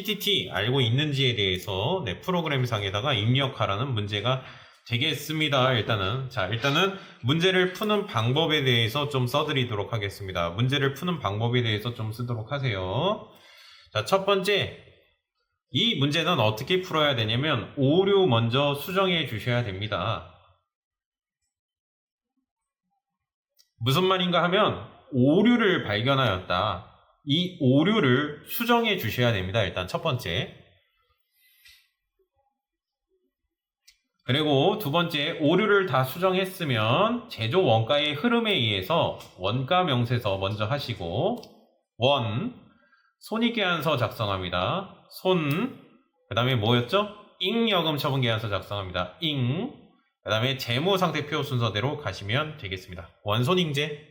PTT 알고 있는지에 대해서 프로그램상에다가 입력하라는 문제가 되겠습니다. 일단은 문제를 푸는 방법에 대해서 좀 써드리도록 하겠습니다. 문제를 푸는 방법에 대해서 좀 쓰도록 하세요. 자, 첫 번째, 이 문제는 어떻게 풀어야 되냐면 오류 먼저 수정해 주셔야 됩니다. 무슨 말인가 하면 오류를 발견하였다. 이 오류를 수정해 주셔야 됩니다. 일단 첫 번째. 그리고 두 번째, 오류를 다 수정했으면 제조 원가의 흐름에 의해서 원가 명세서 먼저 하시고, 손익계산서 작성합니다. 그 다음에 뭐였죠? 잉여금 처분계산서 작성합니다. 그 다음에 재무상태표 순서대로 가시면 되겠습니다. 원손익제.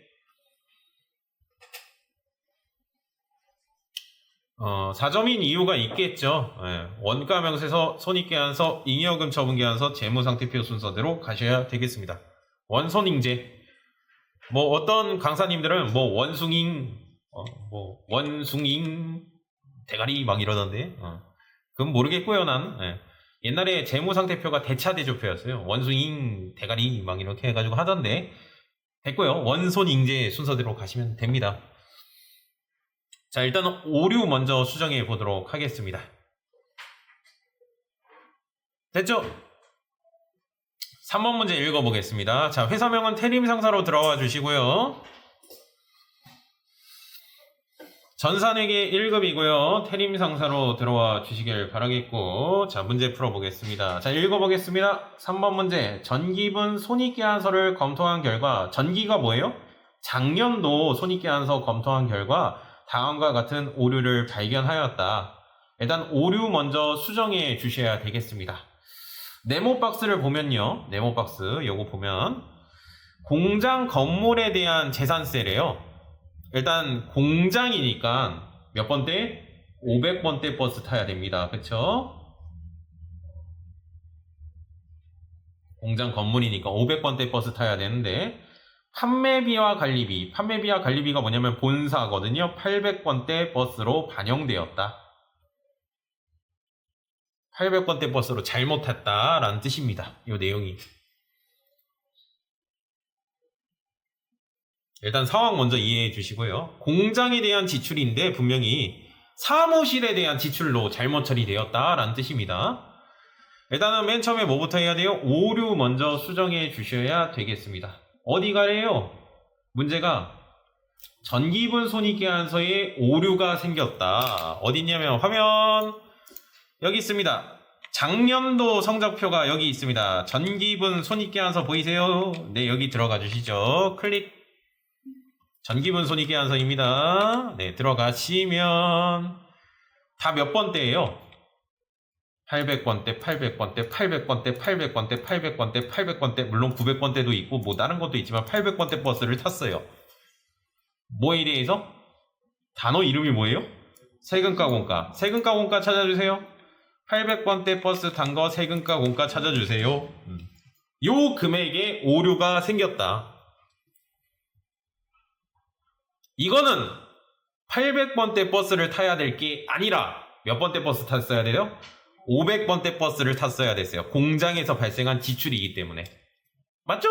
사점인 이유가 있겠죠. 원가 명세서, 손익계산서, 잉여금 처분계산서, 재무상태표 순서대로 가셔야 되겠습니다. 원손익제. 뭐 어떤 강사님들은 뭐 원숭잉 대가리 막 이러던데. 그건 모르겠고요, 난. 옛날에 재무상태표가 대차대조표였어요. 원숭잉 대가리 막 이렇게 해가지고 하던데. 됐고요. 원손익제 순서대로 가시면 됩니다. 자, 일단 오류 먼저 수정해 보도록 하겠습니다. 됐죠? 3번 문제 읽어보겠습니다. 자, 회사명은 태림상사로 들어와 주시고요. 전산회계 1급이고요. 태림상사로 들어와 주시길 바라겠고, 자, 문제 풀어보겠습니다. 자, 읽어보겠습니다. 3번 문제. 전기분 손익계산서를 검토한 결과, 전기가 뭐예요? 작년도 손익계산서 검토한 결과 다음과 같은 오류를 발견하였다. 일단 오류 먼저 수정해 주셔야 되겠습니다. 네모박스를 보면요. 네모박스 요거 보면 공장 건물에 대한 재산세래요. 일단 공장이니까 몇 번대? 500번대 버스 타야 됩니다. 그쵸? 공장 건물이니까 500번대 버스 타야 되는데 판매비와 관리비가 뭐냐면 본사거든요. 800번대 버스로 반영되었다. 800번대 버스로 잘못했다라는 뜻입니다. 이 내용이. 일단 상황 먼저 이해해 주시고요. 공장에 대한 지출인데 분명히 사무실에 대한 지출로 잘못 처리되었다라는 뜻입니다. 일단은 맨 처음에 뭐부터 해야 돼요? 오류 먼저 수정해 주셔야 되겠습니다. 어디 가래요? 문제가 전기분 손익계산서에 오류가 생겼다. 어디 있냐면 화면 여기 있습니다. 작년도 성적표가 여기 있습니다. 전기분 손익계산서 보이세요? 네, 여기 들어가 주시죠. 클릭. 전기분 손익계산서입니다. 네, 들어가시면 다 몇 번대예요? 800번대, 800번대, 800번대, 800번대, 800번대, 800번대, 물론 900번대도 있고 뭐 다른 것도 있지만 800번대 버스를 탔어요. 뭐에 대해서? 단어 이름이 뭐예요? 세금과 공가. 세금과 공가 찾아주세요. 800번대 버스 탄 거 세금과 공가 찾아주세요. 요 금액에 오류가 생겼다. 이거는 800번대 버스를 타야 될 게 아니라 몇 번대 버스 탔어야 돼요? 500번대 버스를 탔어야 됐어요. 공장에서 발생한 지출이기 때문에. 맞죠?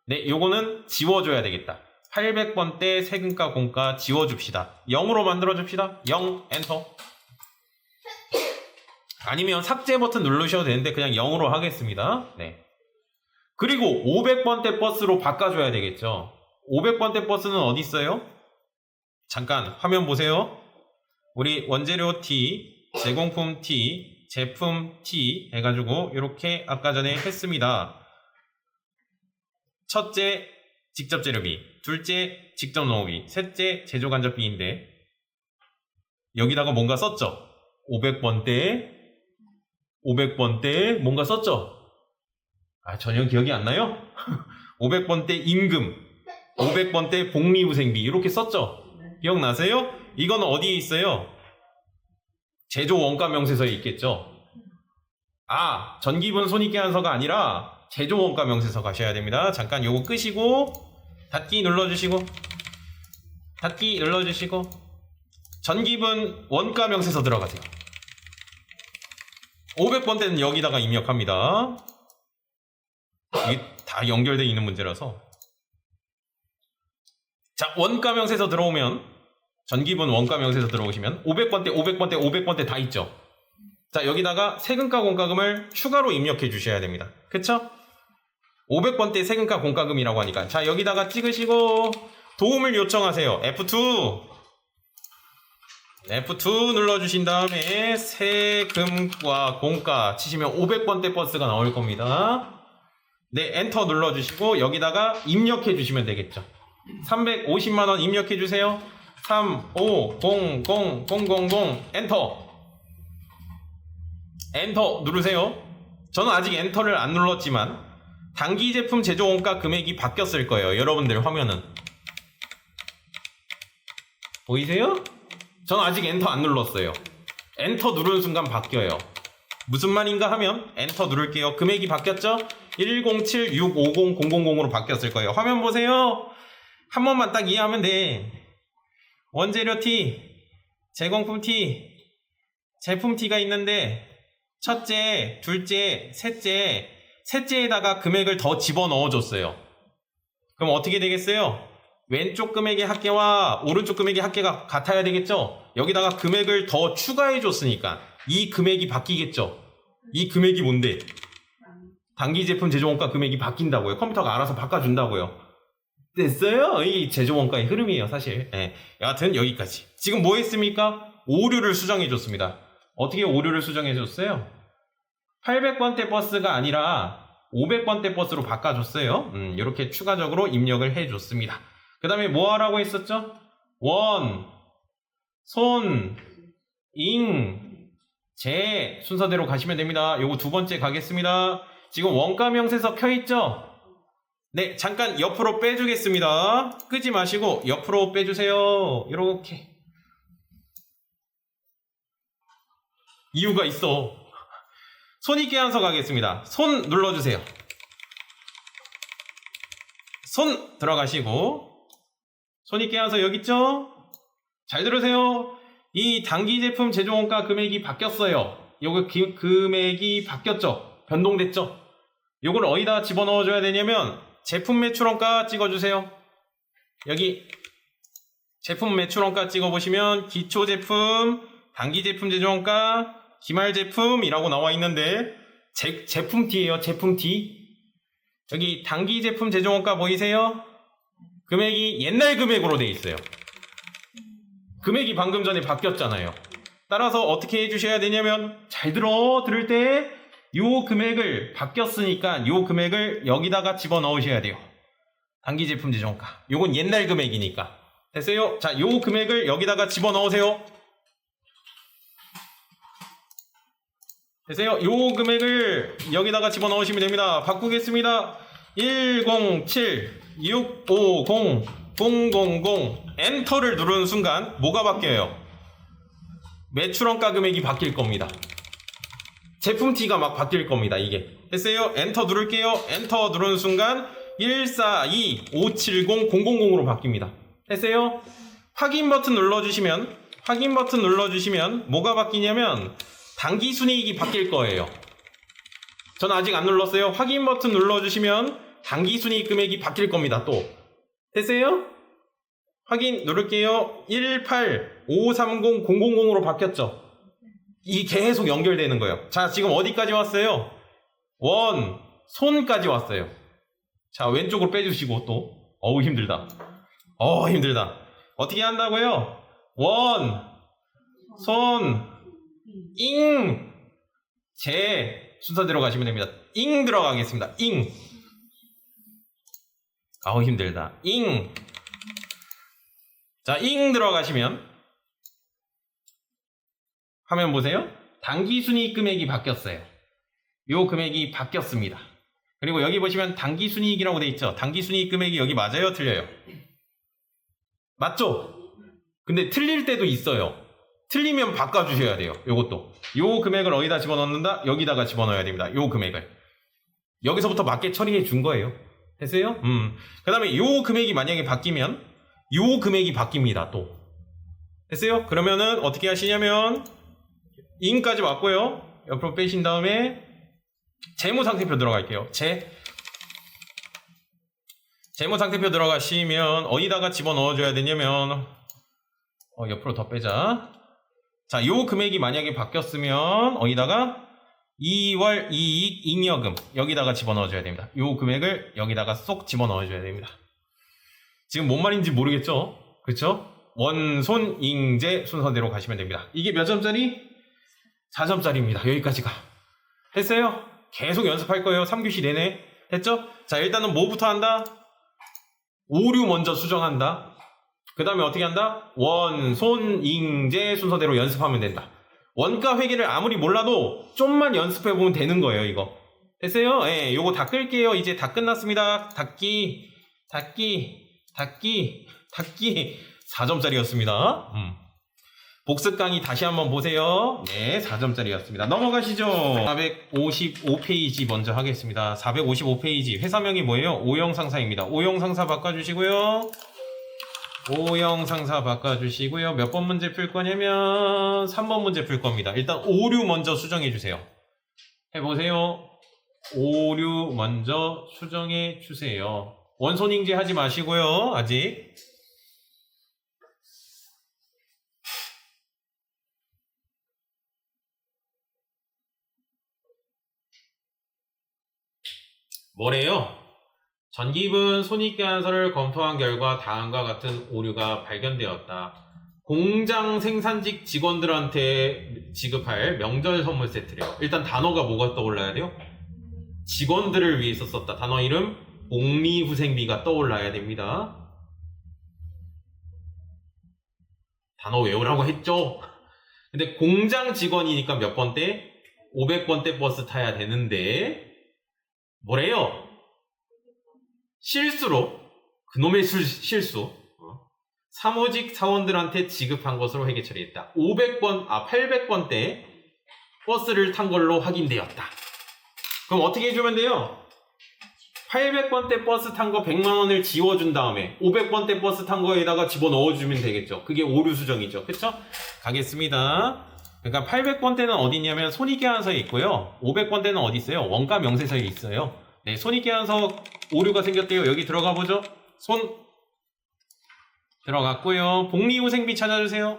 네, 요거는 지워줘야 되겠다. 800번대 세금과 공가 지워줍시다. 0으로 만들어줍시다. 0, 엔터. 아니면 삭제 버튼 누르셔도 되는데 그냥 0으로 하겠습니다. 네. 그리고 500번대 버스로 바꿔줘야 되겠죠. 500번대 버스는 어디 있어요? 잠깐 화면 보세요. 우리 원재료 T, 제공품 T, 제품 T 해가지고 이렇게 아까 전에 했습니다. 첫째 직접 재료비, 둘째 직접 농업비, 셋째 제조간접비인데 여기다가 뭔가 썼죠? 500번대 뭔가 썼죠? 아, 전혀 기억이 안 나요? 500번대 임금, 500번대 복리후생비 이렇게 썼죠? 기억나세요? 이건 어디에 있어요? 제조 원가 명세서에 있겠죠? 아, 전기분 손익계산서가 아니라 제조 원가 명세서 가셔야 됩니다. 잠깐 요거 끄시고 닫기 눌러주시고 전기분 원가 명세서 들어가세요. 500번대는 여기다가 입력합니다. 이게 다 연결되어 있는 문제라서. 자, 원가 명세서 들어오면, 전기분 원가 명세서 들어오시면 500번대, 500번대, 500번대 다 있죠. 자, 여기다가 세금과 공과금을 추가로 입력해 주셔야 됩니다. 그쵸? 500번대 세금과 공과금이라고 하니까. 자, 여기다가 찍으시고 도움을 요청하세요. F2 눌러주신 다음에 세금과 공과 치시면 500번대 버스가 나올 겁니다. 네, 엔터 눌러주시고 여기다가 입력해 주시면 되겠죠. 350만원 입력해 주세요. 3500000 엔터 누르세요. 저는 아직 엔터를 안 눌렀지만 단기 제품 제조 원가 금액이 바뀌었을 거예요. 여러분들 화면은 보이세요? 저는 아직 엔터 안 눌렀어요. 엔터 누르는 순간 바뀌어요. 무슨 말인가 하면 엔터 누를게요. 금액이 바뀌었죠? 10765000으로 바뀌었을 거예요. 화면 보세요. 한 번만 딱 이해하면 돼. 원재료 T, 제공품 T, 제품 T가 있는데 첫째, 둘째, 셋째에다가 금액을 더 집어넣어 줬어요. 그럼 어떻게 되겠어요? 왼쪽 금액의 합계와 오른쪽 금액의 합계가 같아야 되겠죠? 여기다가 금액을 더 추가해 줬으니까 이 금액이 바뀌겠죠? 이 금액이 뭔데? 단기 제품 제조원가 금액이 바뀐다고요. 컴퓨터가 알아서 바꿔준다고요. 됐어요? 이 제조원가의 흐름이에요, 사실. 네. 여하튼 여기까지. 지금 뭐 했습니까? 오류를 수정해 줬습니다. 어떻게 오류를 수정해 줬어요? 800번대 버스가 아니라 500번대 버스로 바꿔줬어요. 이렇게 추가적으로 입력을 해줬습니다. 그 다음에 뭐 하라고 했었죠? 원, 손, 잉, 제 순서대로 가시면 됩니다. 요거 두 번째 가겠습니다. 지금 원가 명세서 켜있죠? 네, 잠깐 옆으로 빼주겠습니다. 끄지 마시고 옆으로 빼주세요. 이렇게. 이유가 있어. 손익 계산서 가겠습니다. 손 눌러주세요. 손 들어가시고 손익 계산서 여기 있죠? 잘 들으세요. 이 단기 제품 제조 원가 금액이 바뀌었어요. 요거 금액이 바뀌었죠? 변동됐죠? 요걸 어디다 집어넣어 줘야 되냐면 제품 매출 원가 찍어주세요. 여기 제품 매출 원가 찍어보시면 기초 제품, 단기 제품 제조 원가, 기말 제품이라고 나와 있는데 제품 T예요. 제품 T. 여기 단기 제품 제조 원가 보이세요? 금액이 옛날 금액으로 돼 있어요. 금액이 방금 전에 바뀌었잖아요. 따라서 어떻게 해주셔야 되냐면 잘 들을 때 요 금액을 바뀌었으니까 요 금액을 여기다가 집어넣으셔야 돼요. 단기 제품 제조 원가. 요건 옛날 금액이니까. 됐어요? 자, 요 금액을 여기다가 집어넣으세요. 됐어요? 요 금액을 여기다가 집어넣으시면 됩니다. 바꾸겠습니다. 107-650-000 엔터를 누르는 순간 뭐가 바뀌어요? 매출원가 금액이 바뀔 겁니다. 제품 T가 막 바뀔 겁니다. 이게 됐어요? 엔터 누를게요. 엔터 누르는 순간 142-570-000으로 바뀝니다. 됐어요? 확인 버튼 눌러주시면 뭐가 바뀌냐면 단기 순이익이 바뀔 거예요. 전 아직 안 눌렀어요. 확인 버튼 눌러주시면 단기 순이익 금액이 바뀔 겁니다. 또 됐어요? 확인 누를게요. 18530-000으로 바뀌었죠. 이게 계속 연결되는 거예요. 자, 지금 어디까지 왔어요? 원, 손까지 왔어요. 자, 왼쪽으로 빼주시고 또 힘들다. 힘들다. 어떻게 한다고요? 원, 손, 잉, 제 순서대로 가시면 됩니다. 잉 들어가겠습니다. 잉. 힘들다. 잉. 자, 잉 들어가시면 화면 보세요. 단기 순이익 금액이 바뀌었어요. 요 금액이 바뀌었습니다. 그리고 여기 보시면 단기 순이익이라고 돼 있죠. 단기 순이익 금액이 여기 맞아요? 틀려요? 맞죠? 근데 틀릴 때도 있어요. 틀리면 바꿔주셔야 돼요. 요것도. 요 금액을 어디다 집어넣는다? 여기다가 집어넣어야 됩니다. 요 금액을. 여기서부터 맞게 처리해 준 거예요. 됐어요? 그 다음에 요 금액이 만약에 바뀌면 요 금액이 바뀝니다. 또. 됐어요? 그러면은 어떻게 하시냐면 잉까지 왔고요. 옆으로 빼신 다음에 재무상태표 들어갈게요. 재무상태표 들어가시면 어디다가 집어넣어줘야 되냐면 옆으로 더 빼자. 자, 요 금액이 만약에 바뀌었으면 어디다가 2월 이익 잉여금 여기다가 집어넣어줘야 됩니다. 요 금액을 여기다가 쏙 집어넣어줘야 됩니다. 지금 뭔 말인지 모르겠죠? 그쵸? 원손잉제 순서대로 가시면 됩니다. 이게 몇 점짜리? 4점짜리입니다. 여기까지가. 했어요? 계속 연습할 거예요. 3교시 내내. 했죠? 자, 일단은 뭐부터 한다? 오류 먼저 수정한다. 그 다음에 어떻게 한다? 원손잉제 순서대로 연습하면 된다. 원가 회계를 아무리 몰라도 좀만 연습해보면 되는 거예요, 이거. 됐어요? 예, 요거 다 끌게요. 이제 다 끝났습니다. 닫기 4점짜리였습니다. 복습 강의 다시 한번 보세요. 네, 4점짜리였습니다. 넘어가시죠. 455페이지 먼저 하겠습니다. 455페이지. 회사명이 뭐예요? 오영상사입니다. 오영상사 바꿔주시고요. 오영상사 바꿔주시고요. 몇 번 문제 풀 거냐면 3번 문제 풀 겁니다. 일단 오류 먼저 수정해 주세요. 해보세요. 오류 먼저 수정해 주세요. 원손잉제 하지 마시고요. 아직. 뭐래요? 전기분 손익계산서를 검토한 결과 다음과 같은 오류가 발견되었다. 공장 생산직 직원들한테 지급할 명절 선물 세트래요. 일단 단어가 뭐가 떠올라야 돼요? 직원들을 위해서 썼다. 단어 이름 복리후생비가 떠올라야 됩니다. 단어 외우라고 했죠? 근데 공장 직원이니까 몇 번대? 500번대 버스 타야 되는데 뭐래요? 실수로 그놈의 실수 사무직 사원들한테 지급한 것으로 회계 처리했다. 800번대 버스를 탄 걸로 확인되었다. 그럼 어떻게 해주면 돼요? 800번대 버스 탄 거 100만원을 지워준 다음에 500번대 버스 탄 거에다가 집어넣어주면 되겠죠. 그게 오류 수정이죠. 그쵸? 가겠습니다. 그러니까 800번대는 어디 있냐면 손익계산서에 있고요. 500번대는 어디 있어요? 원가 명세서에 있어요. 네, 손익계산서 오류가 생겼대요. 여기 들어가 보죠. 손 들어갔고요. 복리후생비 찾아주세요.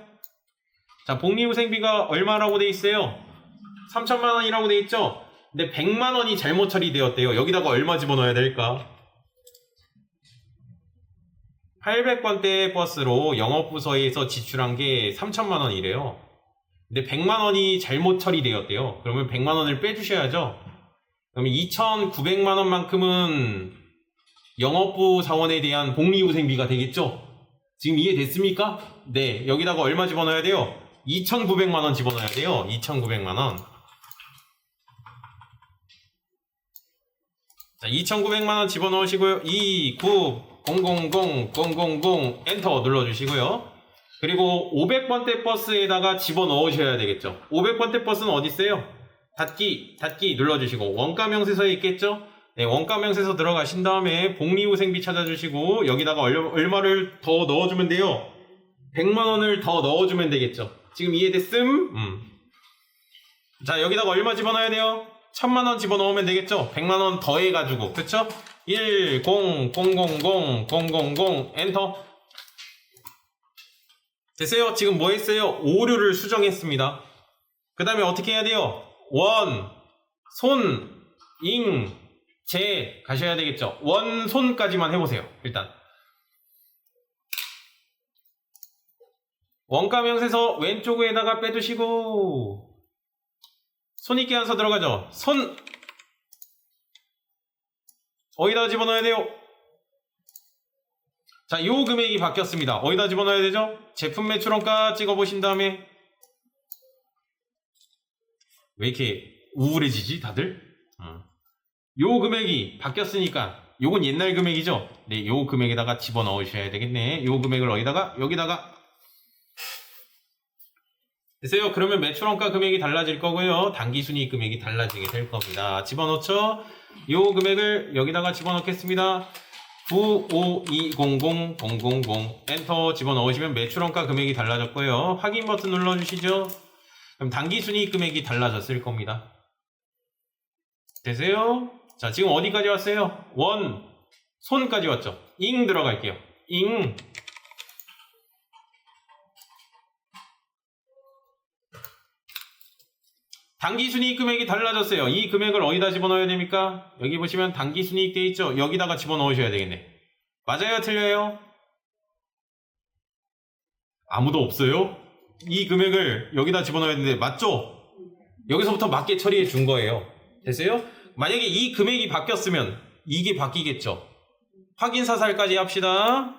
자, 복리후생비가 얼마라고 돼 있어요? 3천만원이라고 돼 있죠? 근데 100만원이 잘못 처리되었대요. 여기다가 얼마 집어넣어야 될까? 800번대 버스로 영업부서에서 지출한 게 3천만원이래요. 근데 100만원이 잘못 처리되었대요. 그러면 100만원을 빼주셔야죠. 그러면 2,900만원만큼은 영업부 사원에 대한 복리후생비가 되겠죠? 지금 이해됐습니까? 네, 여기다가 얼마 집어넣어야 돼요? 2,900만원 집어넣어야 돼요. 2,900만원. 자, 2,900만원 집어넣으시고요. 2,9,000,000 엔터 눌러주시고요. 그리고 500번대 버스에다가 집어넣으셔야 되겠죠. 500번대 버스는 어디 있어요? 닫기 눌러주시고 원가 명세서에 있겠죠? 네, 원가 명세서 들어가신 다음에 복리후생비 찾아주시고 여기다가 얼마를 더 넣어주면 돼요? 100만원을 더 넣어주면 되겠죠. 지금 이해됐음? 자, 여기다가 얼마 집어넣어야 돼요? 1,000만원 집어넣으면 되겠죠? 100만원 더해가지고 그쵸? 1,0,0,0,0 엔터. 됐어요? 지금 뭐 했어요? 오류를 수정했습니다. 그 다음에 어떻게 해야 돼요? 원, 손, 잉, 제 가셔야 되겠죠? 원, 손까지만 해보세요. 일단 원가 명세서 왼쪽에다가 빼두시고 손익계산서 들어가죠? 손 어디다 집어넣어야 돼요? 자, 요 금액이 바뀌었습니다. 어디다 집어넣어야 되죠? 제품 매출원가 찍어보신 다음에 왜 이렇게 우울해지지 다들? 요 금액이 바뀌었으니까 요건 옛날 금액이죠? 네, 요 금액에다가 집어넣으셔야 되겠네. 요 금액을 어디다가? 여기다가. 됐어요? 그러면 매출원가 금액이 달라질 거고요. 당기순이익 금액이 달라지게 될 겁니다. 집어넣죠? 요 금액을 여기다가 집어넣겠습니다. 95200 엔터 집어넣으시면 매출원가 금액이 달라졌고요. 확인 버튼 눌러주시죠. 그럼 단기순이익 금액이 달라졌을 겁니다. 되세요? 자, 지금 어디까지 왔어요? 원, 손까지 왔죠? 잉 들어갈게요. 잉. 단기순이익 금액이 달라졌어요. 이 금액을 어디다 집어넣어야 됩니까? 여기 보시면 단기순이익 돼 있죠? 여기다가 집어넣으셔야 되겠네. 맞아요? 틀려요? 아무도 없어요? 이 금액을 여기다 집어넣어야 되는데 맞죠? 여기서부터 맞게 처리해 준 거예요. 됐어요? 만약에 이 금액이 바뀌었으면 이게 바뀌겠죠. 확인 사살까지 합시다.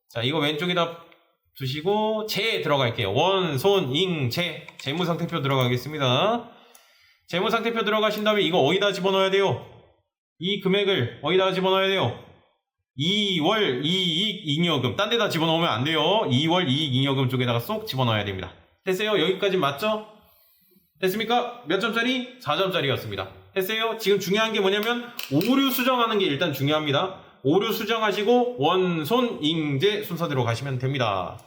자, 이거 왼쪽에다 두시고 재 들어갈게요. 원, 손, 잉, 재. 재무상태표 들어가겠습니다. 재무상태표 들어가신 다음에 이거 어디다 집어넣어야 돼요? 이 금액을 어디다 집어넣어야 돼요? 2월 이익 잉여금. 딴 데다 집어넣으면 안 돼요. 2월 이익 잉여금 쪽에다가 쏙 집어넣어야 됩니다. 됐어요? 여기까지 맞죠? 됐습니까? 몇 점짜리? 4점짜리였습니다. 됐어요? 지금 중요한 게 뭐냐면 오류 수정하는 게 일단 중요합니다. 오류 수정하시고 원, 손, 잉, 재 순서대로 가시면 됩니다.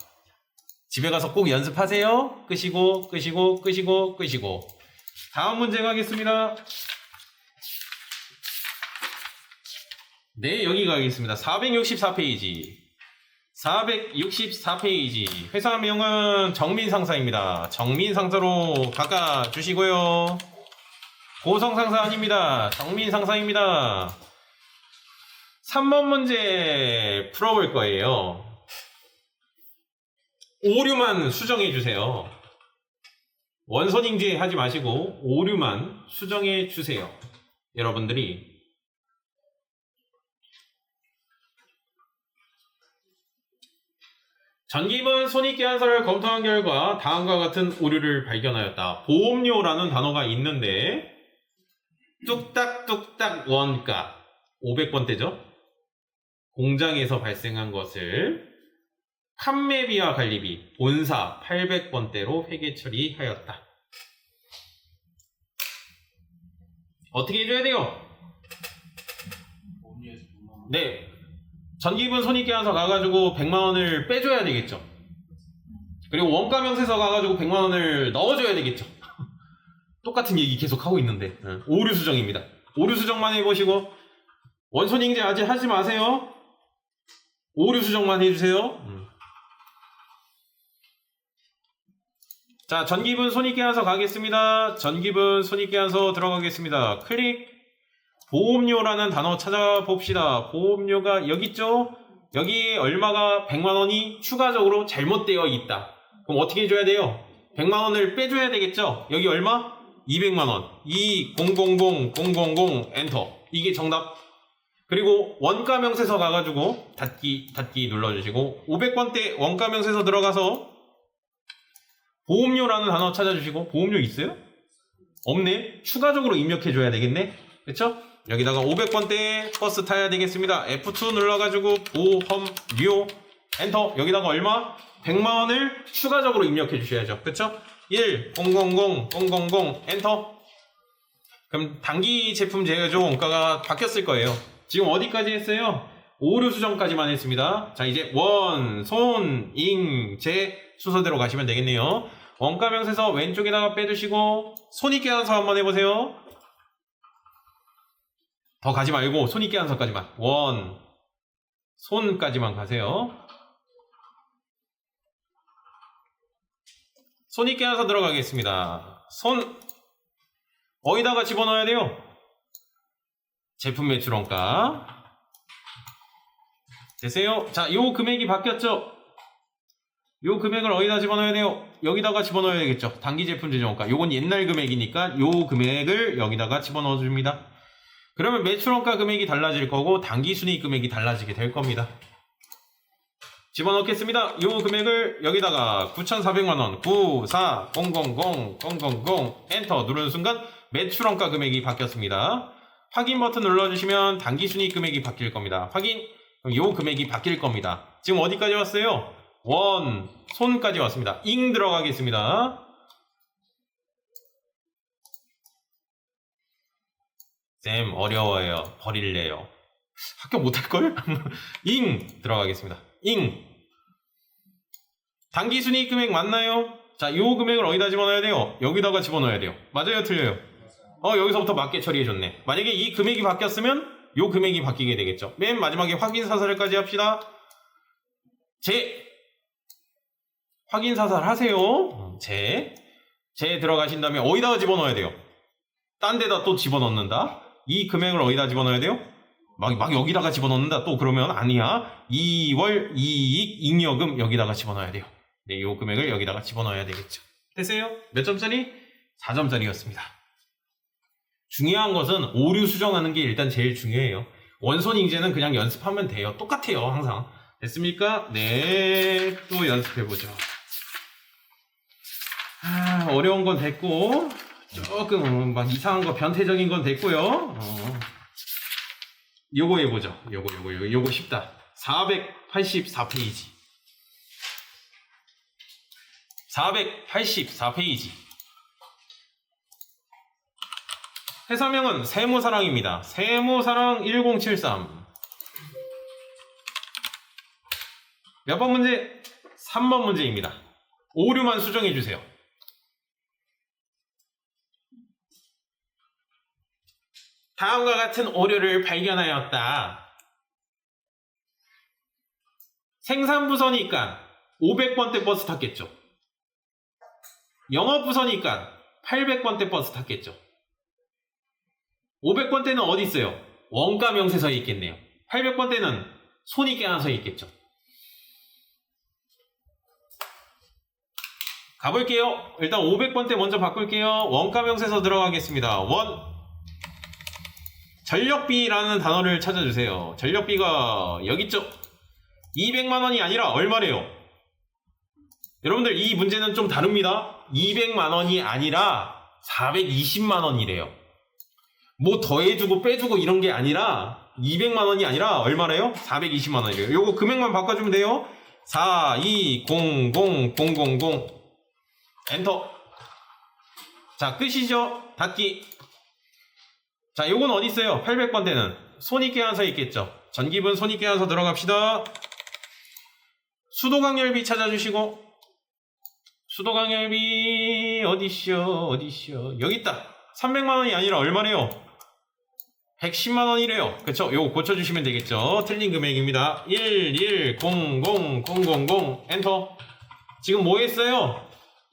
집에 가서 꼭 연습하세요. 끄시고 끄시고 끄시고 끄시고. 다음 문제 가겠습니다. 네, 여기 가겠습니다. 464페이지. 464페이지. 회사명은 정민상사입니다. 정민상사로 바꿔주시고요. 고성상사 아닙니다. 정민상사입니다. 3번 문제 풀어볼 거예요. 오류만 수정해 주세요. 원선잉제 하지 마시고 오류만 수정해 주세요. 여러분들이 전기분 손익계산서를 검토한 결과 다음과 같은 오류를 발견하였다. 보험료라는 단어가 있는데 뚝딱뚝딱 원가 500번대죠. 공장에서 발생한 것을 판매비와 관리비 본사 800번대로 회계 처리하였다. 어떻게 해줘야 돼요? 네, 전기분 손익계산서 가가지고 100만원을 빼줘야 되겠죠. 그리고 원가명세서 가가지고 100만원을 넣어줘야 되겠죠. 똑같은 얘기 계속 하고 있는데 오류 수정입니다. 오류 수정만 해보시고 원손익제 아직 하지 마세요. 오류 수정만 해주세요. 자, 전기분 손익계산서 가겠습니다. 전기분 손익계산서 들어가겠습니다. 클릭. 보험료라는 단어 찾아봅시다. 보험료가 여기 있죠? 여기 얼마가 100만원이 추가적으로 잘못되어 있다. 그럼 어떻게 해줘야 돼요? 100만원을 빼줘야 되겠죠? 여기 얼마? 200만원. 2000000 엔터. 이게 정답. 그리고 원가명세서 가가지고 닫기 눌러주시고 500번대 원가명세서 들어가서 보험료라는 단어 찾아주시고 보험료 있어요? 없네? 추가적으로 입력해줘야 되겠네? 그쵸? 여기다가 500번대 버스 타야 되겠습니다. F2 눌러가지고 보험료 엔터. 여기다가 얼마? 100만원을 추가적으로 입력해 주셔야죠. 그쵸? 1 000 000 엔터. 그럼 단기 제품 제조 원가가 바뀌었을 거예요. 지금 어디까지 했어요? 오류 수정까지만 했습니다. 자, 이제 원, 손, 잉, 재 순서대로 가시면 되겠네요. 원가명세서 왼쪽에다가 빼두시고 손익계산서 한번 해보세요. 더 가지 말고 손익계산서까지만. 원, 손까지만 가세요. 손익계산서 들어가겠습니다. 손 어디다가 집어넣어야 돼요? 제품 매출원가. 되세요? 자, 요 금액이 바뀌었죠? 요 금액을 어디다 집어넣어야 돼요? 여기다가 집어넣어야 되겠죠? 단기 제품 제조원가. 요건 옛날 금액이니까 요 금액을 여기다가 집어넣어 줍니다. 그러면 매출원가 금액이 달라질 거고 단기 순이익 금액이 달라지게 될 겁니다. 집어넣겠습니다. 요 금액을 여기다가 9,400만원 9400000 엔터 누르는 순간 매출원가 금액이 바뀌었습니다. 확인 버튼 눌러주시면 단기 순이익 금액이 바뀔 겁니다. 확인. 그럼 요 금액이 바뀔 겁니다. 지금 어디까지 왔어요? 원, 손까지 왔습니다. 잉 들어가겠습니다. 쌤 어려워요. 버릴래요. 합격 못할걸? 잉 들어가겠습니다. 잉. 단기 순이익 금액 맞나요? 자, 요 금액을 어디다 집어넣어야 돼요? 여기다가 집어넣어야 돼요. 맞아요, 틀려요? 여기서부터 맞게 처리해줬네. 만약에 이 금액이 바뀌었으면 요 금액이 바뀌게 되겠죠. 맨 마지막에 확인 사살까지 합시다. 확인 사살 하세요. 제 들어가신 다음에 어디다가 집어넣어야 돼요? 딴 데다 또 집어넣는다. 이 금액을 어디다 집어넣어야 돼요? 막 여기다가 집어넣는다. 또 그러면 아니야. 2월 이익 잉여금 여기다가 집어넣어야 돼요. 네, 요 금액을 여기다가 집어넣어야 되겠죠. 됐어요? 몇 점짜리? 4점짜리였습니다. 중요한 것은 오류 수정하는 게 일단 제일 중요해요. 원손 인재는 그냥 연습하면 돼요. 똑같아요, 항상. 됐습니까? 네, 또 연습해보죠. 어려운 건 됐고, 조금 막 이상한 거 변태적인 건 됐고요. 요거 해보죠. 요거 쉽다. 484페이지. 484페이지. 해설명은 세무사랑입니다. 세무사랑 1073. 몇 번 문제? 3번 문제입니다. 오류만 수정해주세요. 다음과 같은 오류를 발견하였다. 생산부서니까 500번대 버스 탔겠죠. 영업부서니까 800번대 버스 탔겠죠. 500번대는 어디 있어요? 원가 명세서에 있겠네요. 800번대는 손익계산서에 있겠죠. 가볼게요. 일단 500번대 먼저 바꿀게요. 원가 명세서 들어가겠습니다. 전력비라는 단어를 찾아주세요. 전력비가 여기 있죠. 200만원이 아니라 얼마래요? 여러분들 이 문제는 좀 다릅니다. 200만원이 아니라 420만원이래요. 뭐 더해주고 빼주고 이런 게 아니라 200만원이 아니라 얼마래요? 420만원이래요. 요거 금액만 바꿔주면 돼요. 4200000 엔터. 자, 끝이죠. 닫기. 자, 요건 어디 있어요? 800번대는 손익계산서에 있겠죠. 전기분 손익계산서 들어갑시다. 수도강렬비 찾아주시고, 수도강렬비 어디시오? 여기 있다. 300만원이 아니라 얼마래요? 110만원이래요. 그쵸? 요거 고쳐주시면 되겠죠. 틀린 금액입니다. 1100000 엔터. 지금 뭐 했어요?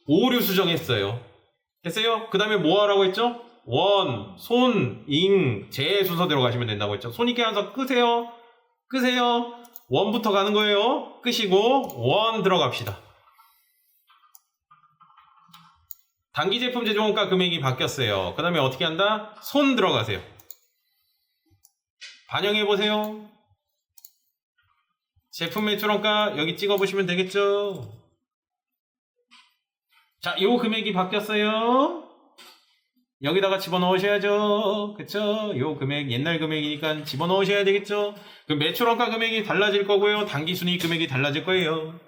오류 수정했어요. 됐어요? 그 다음에 뭐 하라고 했죠? 원, 손, 잉, 제 순서 들어가시면 된다고 했죠. 손익계산서 끄세요. 원부터 가는 거예요. 끄시고 원 들어갑시다. 단기제품 제조원가 금액이 바뀌었어요. 그 다음에 어떻게 한다? 손 들어가세요. 반영해보세요. 제품 매출원가 여기 찍어보시면 되겠죠. 자, 요 금액이 바뀌었어요. 여기다가 집어넣으셔야죠. 그쵸? 요 금액 옛날 금액이니까 집어넣으셔야 되겠죠. 그럼 매출원가 금액이 달라질 거고요. 단기순이익 금액이 달라질 거예요.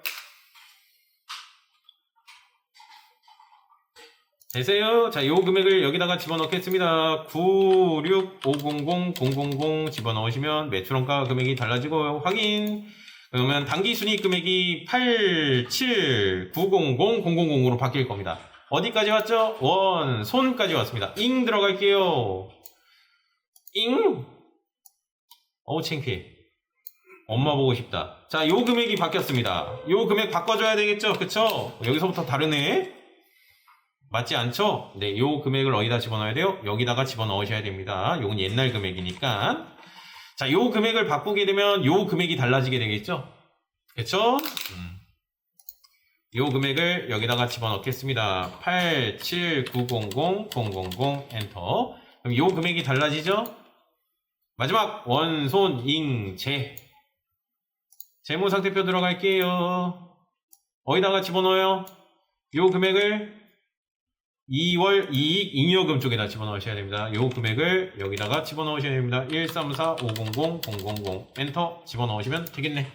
되세요? 자, 요 금액을 여기다가 집어넣겠습니다. 96500000 집어넣으시면 매출원가 금액이 달라지고 확인. 그러면 단기순이익 금액이 8790000으로 바뀔 겁니다. 어디까지 왔죠? 원, 손까지 왔습니다. 잉 들어갈게요. 잉? 어우 창피해. 엄마 보고 싶다. 자, 요 금액이 바뀌었습니다. 요 금액 바꿔줘야 되겠죠? 그쵸? 여기서부터 다르네. 맞지 않죠? 네, 요 금액을 어디다 집어넣어야 돼요? 여기다가 집어넣으셔야 됩니다. 요건 옛날 금액이니까. 자, 요 금액을 바꾸게 되면 요 금액이 달라지게 되겠죠? 그쵸? 요 금액을 여기다가 집어넣겠습니다. 8790000 엔터. 그럼 요 금액이 달라지죠? 마지막 원손 잉제 재무상태표 들어갈게요. 어디다가 집어넣어요? 요 금액을 2월 이익 잉여금 쪽에다 집어넣으셔야 됩니다. 요 금액을 여기다가 집어넣으셔야 됩니다. 134500000 엔터 집어넣으시면 되겠네.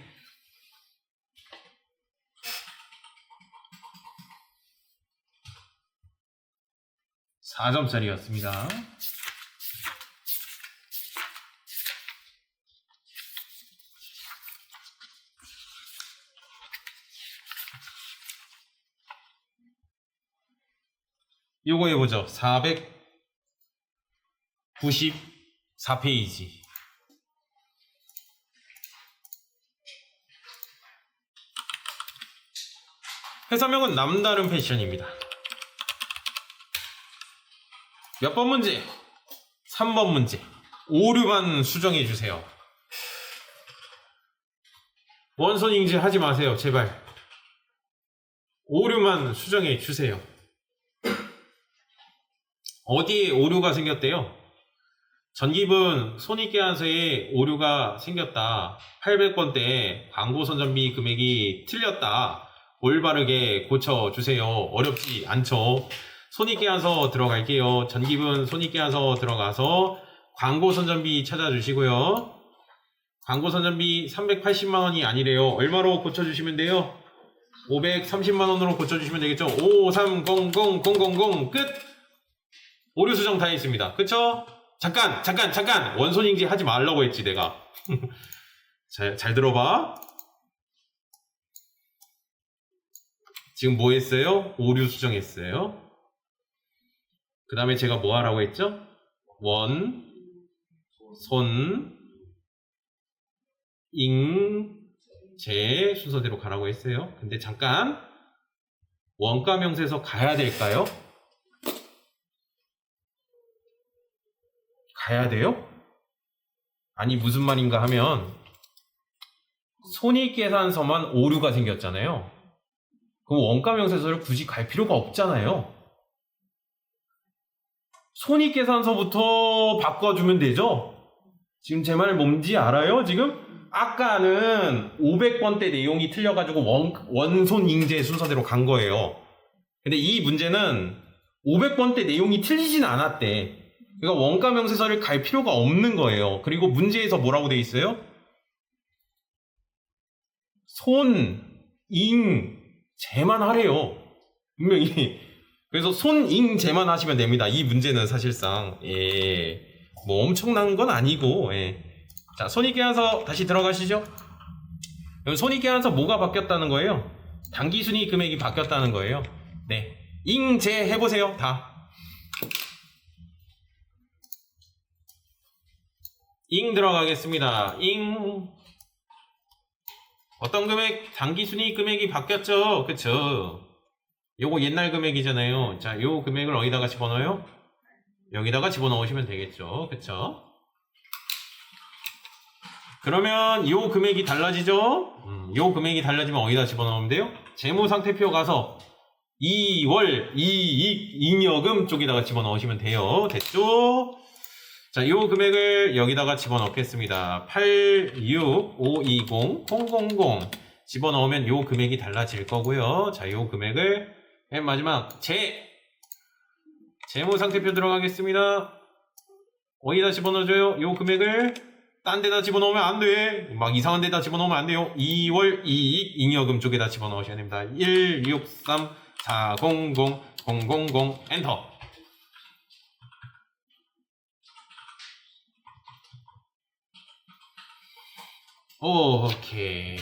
4점짜리였습니다. 요거 해보죠. 494페이지. 회사명은 남다른 패션입니다. 몇 번 문제? 3번 문제. 오류만 수정해 주세요. 원손 인지 하지 마세요. 제발. 오류만 수정해 주세요. 어디에 오류가 생겼대요? 전기분 손익계산서에 오류가 생겼다. 800번대 광고 선전비 금액이 틀렸다. 올바르게 고쳐주세요. 어렵지 않죠? 손익계산서 들어갈게요. 전기분 손익계산서 들어가서 광고 선전비 찾아주시고요. 광고 선전비 380만원이 아니래요. 얼마로 고쳐주시면 돼요? 530만원으로 고쳐주시면 되겠죠? 5300000 끝! 오류 수정 다 했습니다. 그쵸? 잠깐! 원손인지 하지 말라고 했지, 내가. 잘 들어봐. 지금 뭐 했어요? 오류 수정했어요. 그 다음에 제가 뭐 하라고 했죠? 원, 손, 잉, 제 순서대로 가라고 했어요. 근데 잠깐 원가 명세서 가야 될까요? 가야 돼요? 아니 무슨 말인가 하면 손익계산서만 오류가 생겼잖아요. 그럼 원가 명세서를 굳이 갈 필요가 없잖아요. 손익계산서부터 바꿔주면 되죠? 지금 제 말 뭔지 알아요? 지금? 아까는 500번대 내용이 틀려가지고 원손잉제 순서대로 간 거예요. 근데 이 문제는 500번대 내용이 틀리진 않았대. 그러니까 원가 명세서를 갈 필요가 없는 거예요. 그리고 문제에서 뭐라고 돼 있어요? 손, 잉, 제만 하래요. 분명히. 그래서 손, 잉, 제만 하시면 됩니다. 이 문제는 사실상 뭐 엄청난 건 아니고. 자, 손익계산서 다시 들어가시죠. 그럼 손익계산서 뭐가 바뀌었다는 거예요? 당기순이익 금액이 바뀌었다는 거예요. 네, 잉, 제 해보세요. 다. 잉 들어가겠습니다. 잉. 어떤 금액? 당기순이익 금액이 바뀌었죠. 그쵸? 요거 옛날 금액이잖아요. 자, 요 금액을 어디다가 집어넣어요? 여기다가 집어넣으시면 되겠죠. 그쵸? 그러면 요 금액이 달라지죠? 요 금액이 달라지면 어디다 집어넣으면 돼요? 재무상태표 가서 2월 이익 잉여금 쪽에다가 집어넣으시면 돼요. 됐죠? 자, 요 금액을 여기다가 집어넣겠습니다. 86520 000 집어넣으면 요 금액이 달라질 거고요. 자, 요 금액을 맨 마지막 재무상태표 들어가겠습니다. 어디다 집어넣어줘요? 요 금액을 딴 데다 집어넣으면 안 돼. 막 이상한 데다 집어넣으면 안 돼요. 2월 이익 잉여금 쪽에다 집어넣으셔야 됩니다. 163400000 엔터. 오케이.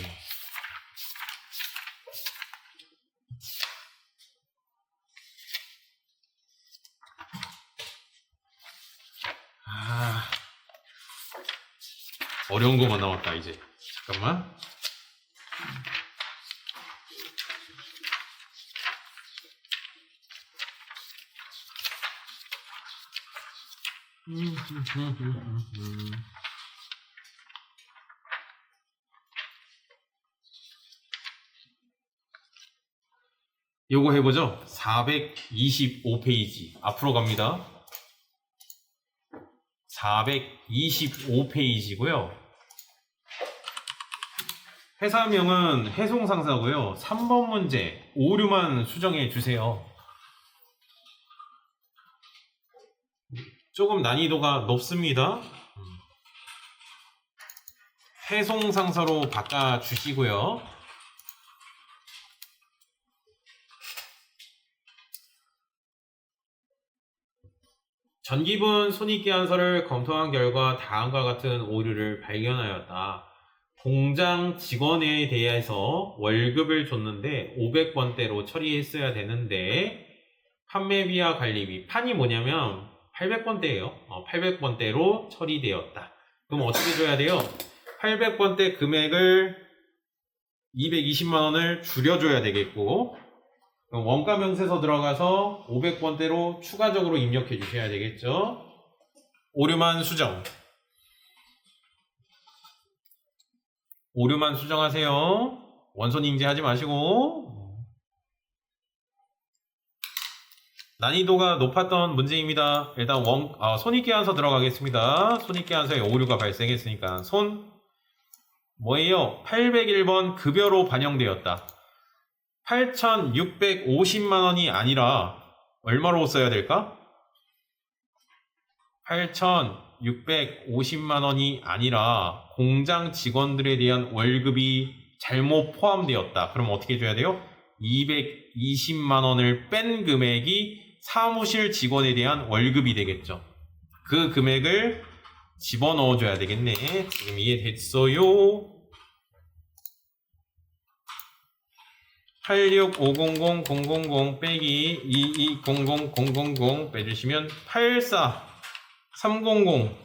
어려운 거만 나왔다 이제. 잠깐만. 요거 해보죠. 425페이지 앞으로 갑니다. 425페이지고요. 회사명은 해송상사고요. 3번 문제 오류만 수정해 주세요. 조금 난이도가 높습니다. 해송상사로 바꿔주시고요. 전기분 손익계산서를 검토한 결과 다음과 같은 오류를 발견하였다. 공장 직원에 대해서 월급을 줬는데 500번대로 처리했어야 되는데 판매비와 관리비. 판이 뭐냐면 800번대예요. 800번대로 처리되었다. 그럼 어떻게 줘야 돼요? 800번대 금액을 220만 원을 줄여줘야 되겠고, 그럼 원가 명세서 들어가서 500번대로 추가적으로 입력해 주셔야 되겠죠. 오류만 수정. 오류만 수정하세요. 원손 인지하지 마시고. 난이도가 높았던 문제입니다. 일단 손익계산서 들어가겠습니다. 손익계산서에 오류가 발생했으니까 뭐예요? 801번 급여로 반영되었다. 8,650만 원이 아니라 얼마로 써야 될까? 8,650만 원이 아니라 공장 직원들에 대한 월급이 잘못 포함되었다. 그럼 어떻게 줘야 돼요? 220만 원을 뺀 금액이 사무실 직원에 대한 월급이 되겠죠. 그 금액을 집어넣어 줘야 되겠네. 지금 이해됐어요? 86500 빼기 2200 빼주시면 84300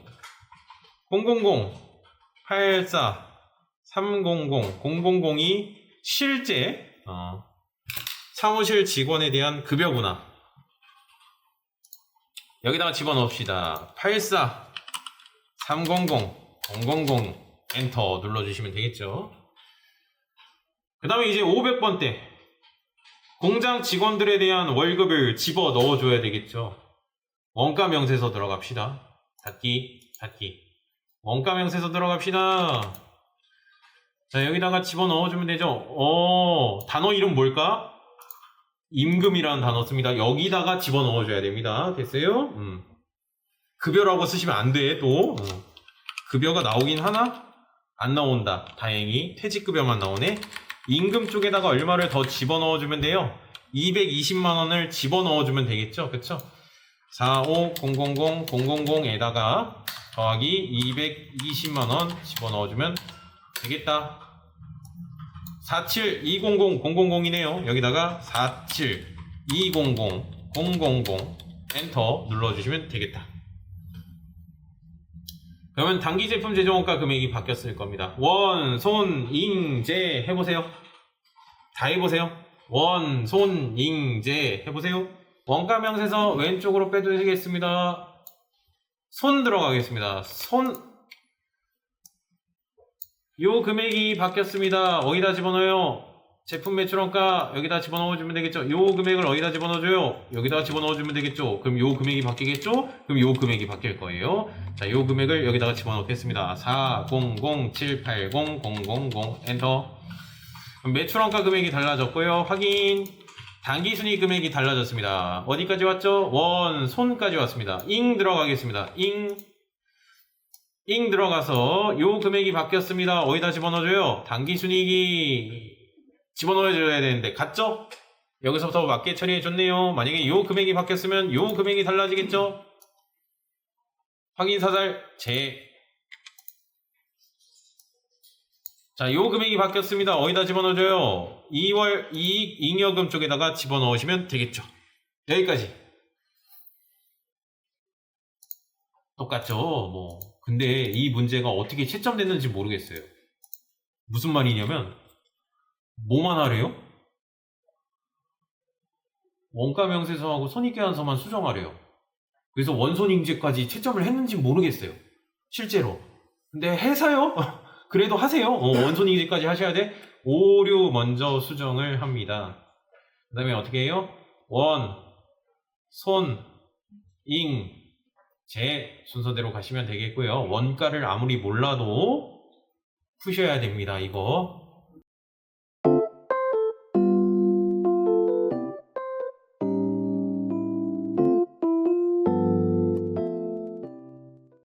000이 실제 사무실 직원에 대한 급여구나. 여기다가 집어넣읍시다. 84300 000 엔터 눌러주시면 되겠죠. 그 다음에 이제 500번대 공장 직원들에 대한 월급을 집어 넣어줘야 되겠죠. 원가 명세서 들어갑시다. 닫기. 원가 명세서 들어갑시다. 자, 여기다가 집어 넣어주면 되죠. 단어 이름 뭘까? 임금이라는 단어 씁니다. 여기다가 집어 넣어줘야 됩니다. 됐어요? 급여라고 쓰시면 안 돼, 또. 급여가 나오긴 하나? 안 나온다. 다행히. 퇴직급여만 나오네. 임금 쪽에다가 얼마를 더 집어넣어주면 돼요? 220만 원을 집어넣어주면 되겠죠? 그쵸? 4500000에다가 더하기 220만 원 집어넣어주면 되겠다. 4720000이네요. 여기다가 4720000 엔터 눌러주시면 되겠다. 그러면 단기 제품 제조원가 금액이 바뀌었을 겁니다. 원, 손, 잉, 제 해보세요. 다 해보세요. 원, 손, 잉, 제 해보세요. 원가 명세서 왼쪽으로 빼주시겠습니다. 손 들어가겠습니다. 요 금액이 바뀌었습니다. 어디다 집어넣어요? 제품 매출원가 여기다 집어넣어주면 되겠죠. 요 금액을 어디다 집어넣어줘요? 여기다가 집어넣어주면 되겠죠. 그럼 요 금액이 바뀌겠죠? 그럼 요 금액이 바뀔 거예요. 자, 요 금액을 여기다가 집어넣겠습니다. 400780000 엔터. 그럼 매출원가 금액이 달라졌고요. 확인. 단기순이익 금액이 달라졌습니다. 어디까지 왔죠? 원, 손까지 왔습니다. 잉 들어가겠습니다. 잉 들어가서 요 금액이 바뀌었습니다. 어디다 집어넣어줘요? 단기순이익이 집어넣어줘야 되는데 갔죠? 여기서부터 맞게 처리해줬네요. 만약에 요 금액이 바뀌었으면 요 금액이 달라지겠죠? 확인 사살 자, 요 금액이 바뀌었습니다. 어디다 집어넣어줘요? 2월 이익 잉여금 쪽에다가 집어넣으시면 되겠죠. 여기까지. 똑같죠? 뭐. 근데 이 문제가 어떻게 채점됐는지 모르겠어요. 무슨 말이냐면 뭐만 하래요? 원가 명세서하고 손익계산서만 수정하래요. 그래서 원손잉제까지 채점을 했는지 모르겠어요. 실제로. 근데 해서요? 그래도 하세요. 원손잉제까지 하셔야 돼. 오류 먼저 수정을 합니다. 그 다음에 어떻게 해요? 원, 손, 잉, 제 순서대로 가시면 되겠고요. 원가를 아무리 몰라도 푸셔야 됩니다. 이거.